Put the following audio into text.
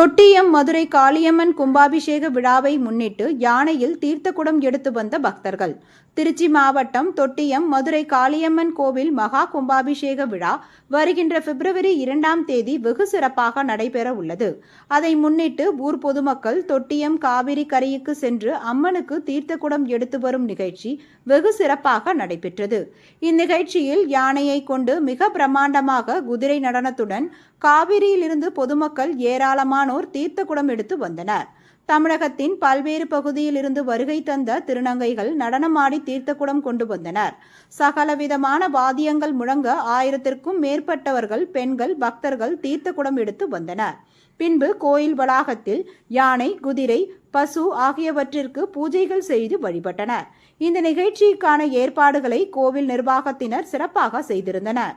தொட்டியம் மதுரை காளியம்மன் கும்பாபிஷேக விழாவை முன்னிட்டு யானையில் தீர்த்தக்குடம் எடுத்து வந்த பக்தர்கள். திருச்சி மாவட்டம் தொட்டியம் மதுரை காளியம்மன் கோவில் மகா கும்பாபிஷேக விழா வருகின்ற பிப்ரவரி 2ஆம் தேதி வெகு சிறப்பாக நடைபெற உள்ளது. அதை முன்னிட்டு ஊர் பொதுமக்கள் தொட்டியம் காவிரி கரைக்கு சென்று அம்மனுக்கு தீர்த்தக்குடம் எடுத்து வரும் நிகழ்ச்சி வெகு சிறப்பாக நடைபெற்றது. இந்நிகழ்ச்சியில் யானையை கொண்டு மிக பிரம்மாண்டமாக குதிரை நடனத்துடன் காவிரியிலிருந்து பொதுமக்கள் ஏராளமானோர் தீர்த்தக்குடம் எடுத்து வந்தனர். தமிழகத்தின் பல்வேறு பகுதியில் இருந்து வருகை தந்த திருநங்கைகள் நடனமாடி தீர்த்தக்குடம் கொண்டு வந்தனர். சகலவிதமான வாத்தியங்கள் முழங்க 1000க்கும் மேற்பட்டவர்கள் பெண்கள் பக்தர்கள் தீர்த்தக்குடம் எடுத்து வந்தனர். பின்பு கோயில் வளாகத்தில் யானை, குதிரை, பசு ஆகியவற்றிற்கு பூஜைகள் செய்து வழிபட்டனர். இந்த நிகழ்ச்சிக்கான ஏற்பாடுகளை கோவில் நிர்வாகத்தினர் சிறப்பாக செய்திருந்தனர்.